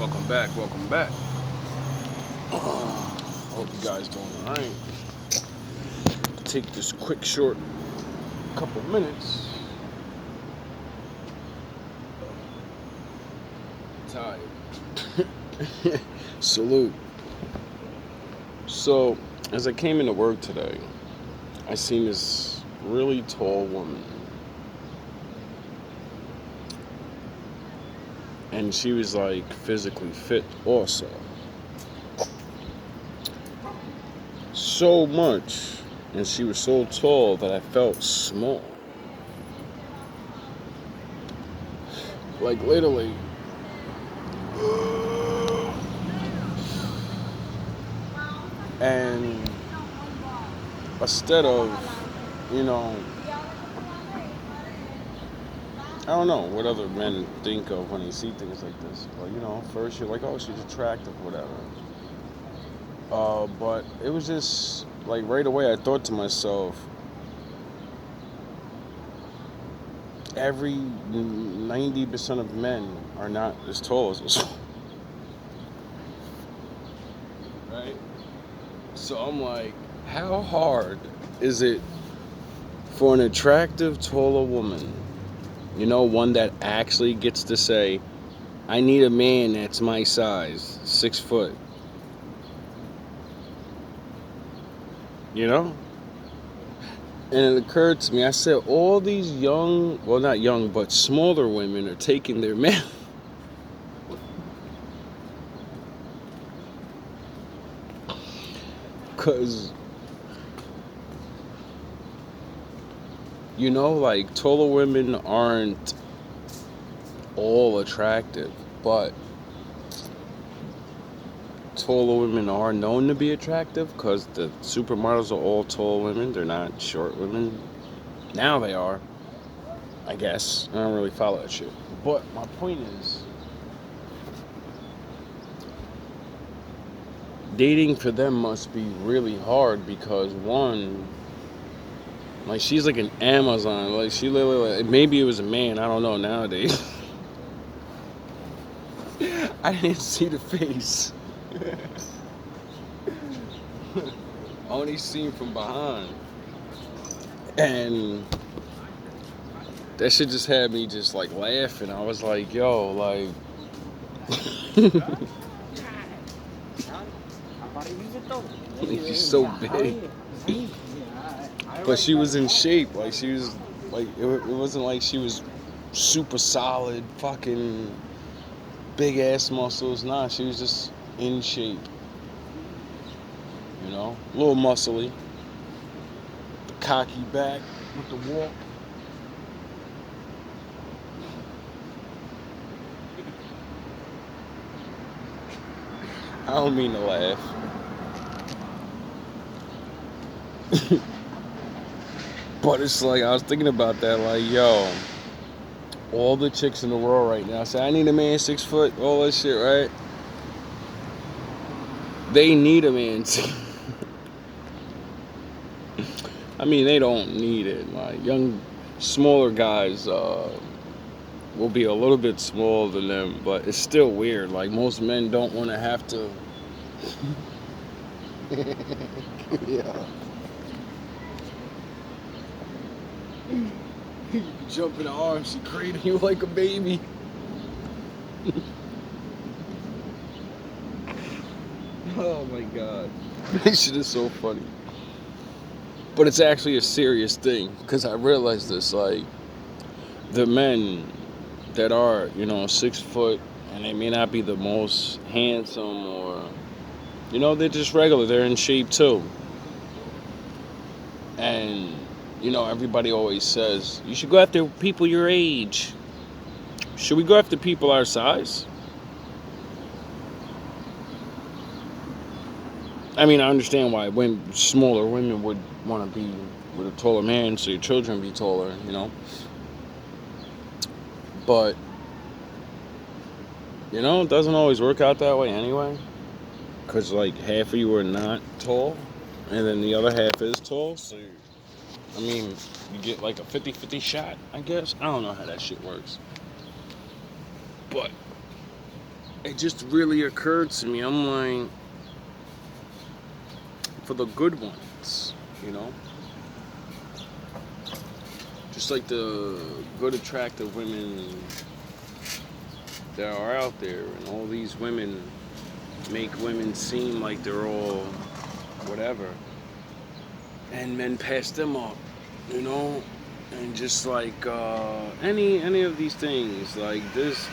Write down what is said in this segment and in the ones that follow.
Welcome back, welcome back. Hope you guys doing alright. Take this quick, short couple minutes. Tired. Salute. So, as I came into work today, I seen this really tall woman. And she was like physically fit also. So much. And she was so tall that I felt small. Like literally. And instead of, I don't know what other men think of when they see things like this. But, first you're like, oh, she's attractive, whatever. But it was just, like, right away I thought to myself, every 90% of men are not as tall as this. Right? So I'm like, how hard is it for an attractive, taller woman, one that actually gets to say, I need a man that's my size, 6 foot. And it occurred to me, I said, all these young, well, not young, but smaller women are taking their men. Because, like, taller women aren't all attractive, but taller women are known to be attractive because the supermodels are all tall women. They're not short women. Now they are, I guess. I don't really follow that shit. But my point is, dating for them must be really hard because, one, like, she's like an Amazon. Like, she literally, like, maybe it was a man. I don't know nowadays. I didn't see the face. Only seen from behind. And that shit just had me just like laughing. I was like, yo, like she's so big. But she was in shape. Like, she was like, it wasn't like she was super solid, fucking big ass muscles. Nah, she was just in shape. A little muscly. The cocky back with the walk. I don't mean to laugh. But it's like, I was thinking about that, like, yo, all the chicks in the world right now say, I need a man 6 foot, all that shit, right? They need a man. I mean, they don't need it. Like, young, smaller guys will be a little bit smaller than them, but it's still weird. Like, most men don't want to have to. Yeah. You jump in the arms, she cradle you like a baby. Oh my god. This shit is so funny. But it's actually a serious thing, because I realized this, like, the men that are, 6 foot, and they may not be the most handsome, or, they're just regular, they're in shape too. And, everybody always says, you should go after people your age. Should we go after people our size? I mean, I understand why smaller women would want to be with a taller man, so your children be taller, But, it doesn't always work out that way anyway. Because, like, half of you are not tall, and then the other half is tall, so, you get, like, a 50-50 shot, I guess. I don't know how that shit works. But, it just really occurred to me. I'm like, for the good ones, you know? Just like the good, attractive women that are out there, and all these women make women seem like they're all whatever, and men pass them up, you know? And just like any of these things, like this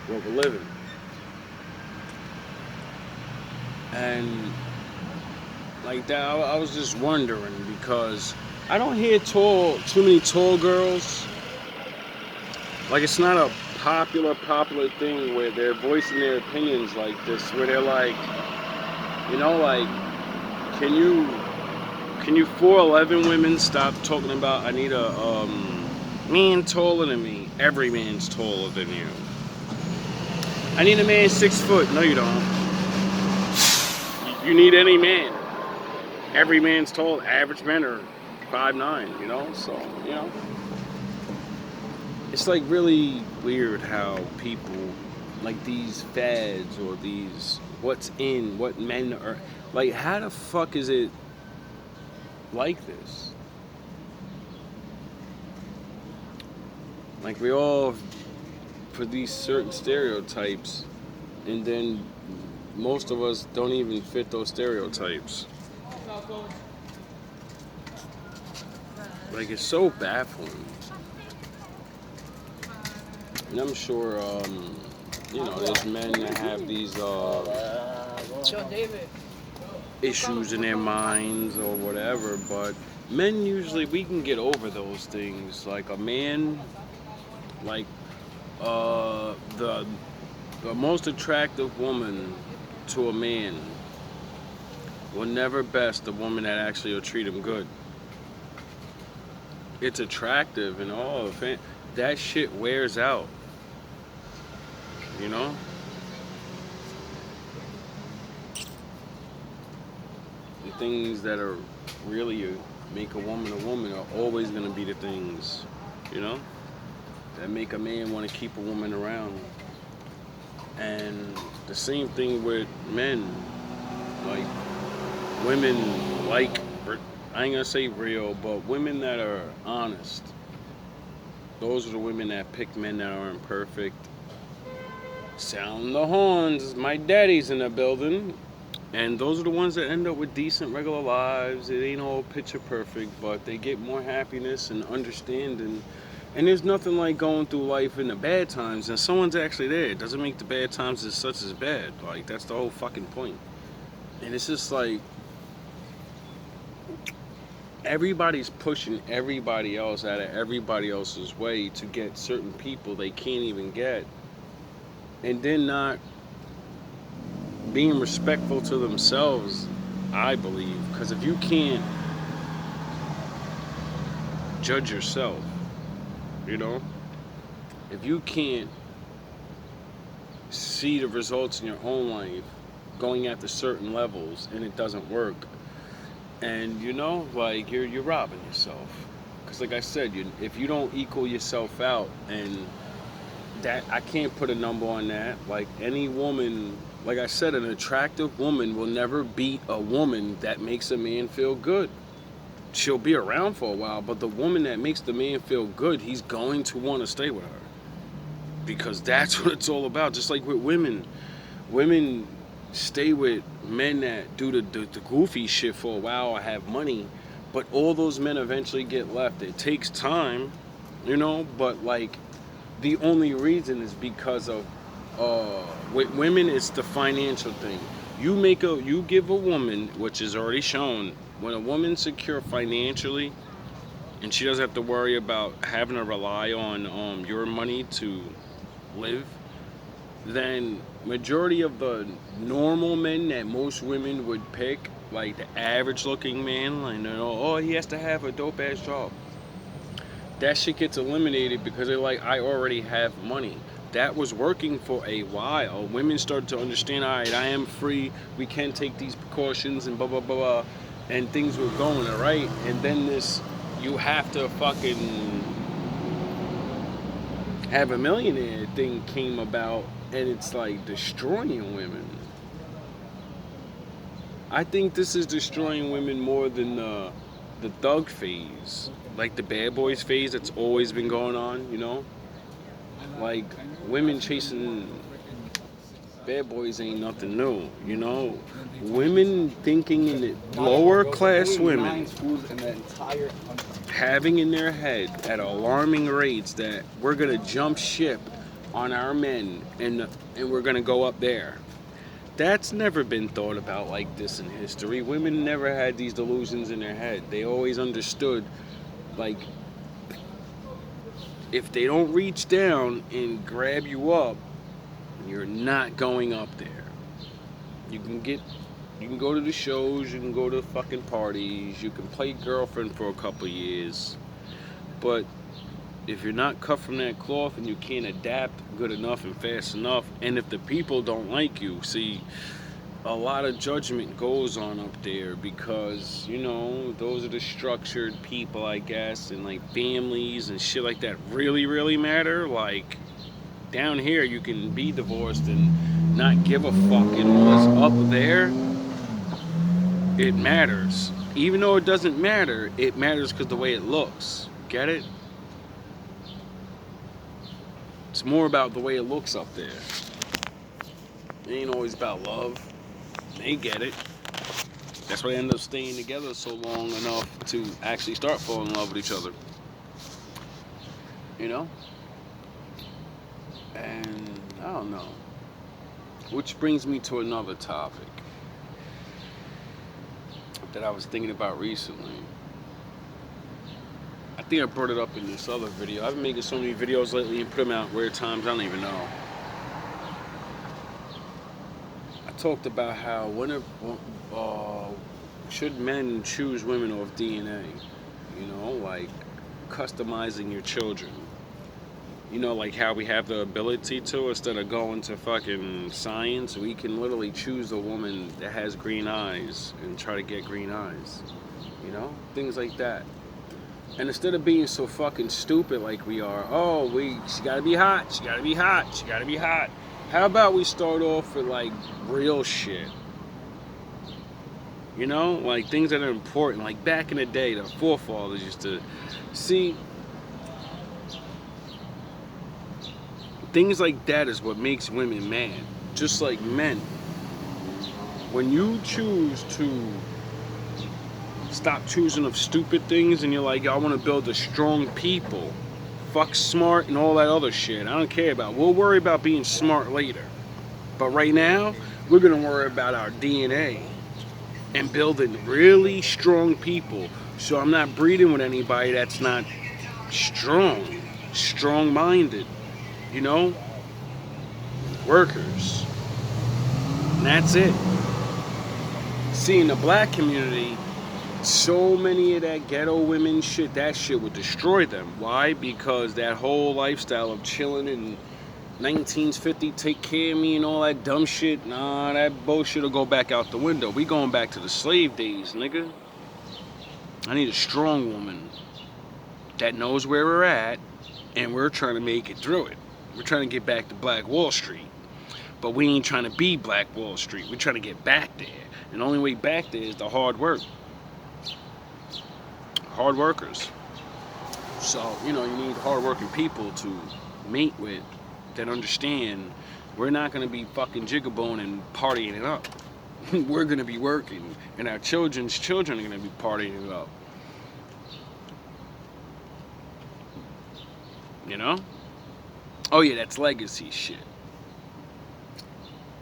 what we're living. And like that, I was just wondering because I don't hear too many tall girls. Like it's not a popular thing where they're voicing their opinions like this, where they're like, you know, like, can you 4'11" women stop talking about I need a man taller than me? Every man's taller than you. I need a man 6 foot. No, you don't. You need any man. Every man's tall. Average men are 5'9", you know? So, you know. It's like really weird how people, like these fads or these what's in, what men are, like how the fuck is it like this? Like we all put these certain stereotypes and then most of us don't even fit those stereotypes. Like it's so baffling. And I'm sure, you know, there's men that have these issues in their minds or whatever, but men usually, we can get over those things. Like a man, like the most attractive woman to a man will never best the woman that actually will treat him good. It's attractive and all, that shit wears out. You know? The things that are really make a woman are always going to be the things, you know, that make a man want to keep a woman around. And the same thing with men. Like, women like, I ain't going to say real, but women that are honest. Those are the women that pick men that are imperfect. Sound the horns, my daddy's in the building. And those are the ones that end up with decent regular lives. It ain't all picture perfect, but they get more happiness and understanding. And there's nothing like going through life in the bad times and someone's actually there. It doesn't make the bad times as such as bad. Like, that's the whole fucking point. And it's just like, everybody's pushing everybody else out of everybody else's way to get certain people they can't even get. And then not being respectful to themselves, I believe. Because if you can't judge yourself, you know, if you can't see the results in your own life going after certain levels and it doesn't work, and you know, like you're robbing yourself. Because like I said, if you don't equal yourself out, and that I can't put a number on that. Like any woman, like I said, an attractive woman will never beat a woman that makes a man feel good. She'll be around for a while, but the woman that makes the man feel good, he's going to want to stay with her. Because that's what it's all about. Just like with women. Women stay with men that do the goofy shit for a while or have money, but all those men eventually get left. It takes time, you know, but like the only reason is because of with women it's the financial thing. You give a woman, which is already shown, when a woman's secure financially and she doesn't have to worry about having to rely on your money to live, then majority of the normal men that most women would pick, like the average looking man, like, you know, oh, he has to have a dope ass job. That shit gets eliminated because they're like, I already have money. That was working for a while. Women started to understand, all right, I am free. We can take these precautions and blah, blah, blah, blah. And things were going, all right? And then this, you have to fucking Have a Millionaire thing came about, and it's like destroying women. I think this is destroying women more than the thug phase, like the bad boys phase that's always been going on. You know, like women chasing bad boys ain't nothing new. You know, women thinking in the lower class women having in their head at alarming rates that we're gonna jump ship on our men and we're gonna go up there. That's never been thought about like this in history. Women never had these delusions in their head. They always understood, like, if they don't reach down and grab you up, you're not going up there. You can get, you can go to the shows, you can go to fucking parties, you can play girlfriend for a couple years, but if you're not cut from that cloth and you can't adapt good enough and fast enough, and if the people don't like you, see, a lot of judgment goes on up there because, you know, those are the structured people, I guess, and like families and shit like that really, really matter. Like, down here, you can be divorced and not give a fuck, and all this up there, it matters. Even though it doesn't matter, it matters because the way it looks. Get it? It's more about the way it looks up there. It ain't always about love. They get it. That's why they end up staying together so long enough to actually start falling in love with each other. You know? And I don't know. Which brings me to another topic that I was thinking about recently. I think I brought it up in this other video. I've been making so many videos lately and put them out weird times, I don't even know. I talked about how should men choose women off DNA? You know, like customizing your children. You know, like how we have the ability to, instead of going to fucking science, we can literally choose a woman that has green eyes and try to get green eyes. You know, things like that. And instead of being so fucking stupid like we are, she gotta be hot, she gotta be hot, she gotta be hot. How about we start off with like real shit? You know, like things that are important. Like back in the day, the forefathers used to see. Things like that is what makes women mad. Just like men. When you choose to stop choosing of stupid things and you're like, I want to build a strong people, fuck smart and all that other shit, I don't care about. We'll worry about being smart later. But right now, we're going to worry about our DNA and building really strong people. So I'm not breeding with anybody that's not strong-minded, you know, workers. And that's it. See, in the black community, so many of that ghetto women shit, that shit would destroy them. Why? Because that whole lifestyle of chilling in 1950, take care of me and all that dumb shit, nah, that bullshit will go back out the window. We going back to the slave days, nigga. I need a strong woman that knows where we're at, and we're trying to make it through it. We're trying to get back to Black Wall Street. But we ain't trying to be Black Wall Street. We're trying to get back there. And the only way back there is the hard work. Hard workers. So, you know, you need hard-working people to mate with that understand we're not going to be fucking jigabone and partying it up. We're going to be working, and our children's children are going to be partying it up. You know? Oh yeah, that's legacy shit.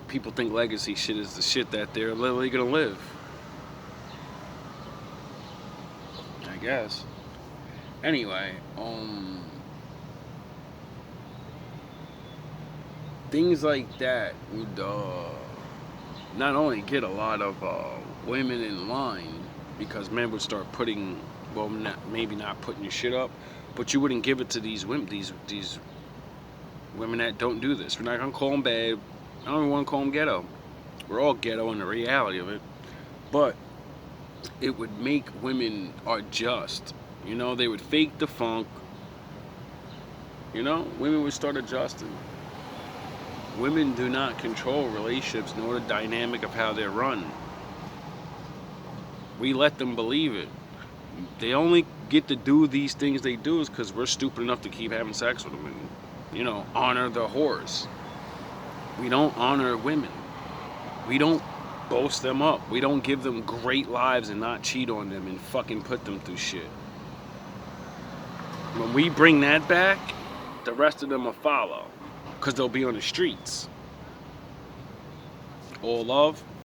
People think legacy shit is the shit that they're literally going to live. I guess. Anyway, things like that would not only get a lot of women in line, because men would start putting, well, maybe not putting your shit up, but you wouldn't give it to these women, these women that don't do this. We're not gonna call them bad. I don't even want to call them ghetto. We're all ghetto in the reality of it, but it would make women adjust. You know, they would fake the funk, You know, women would start adjusting. Women do not control relationships nor the dynamic of how they're run. We let them believe it. They only get to do these things they do is because we're stupid enough to keep having sex with them and, honor the whores. We don't honor women. We don't boast them up. We don't give them great lives and not cheat on them and fucking put them through shit. When we bring that back, the rest of them will follow because they'll be on the streets. All love,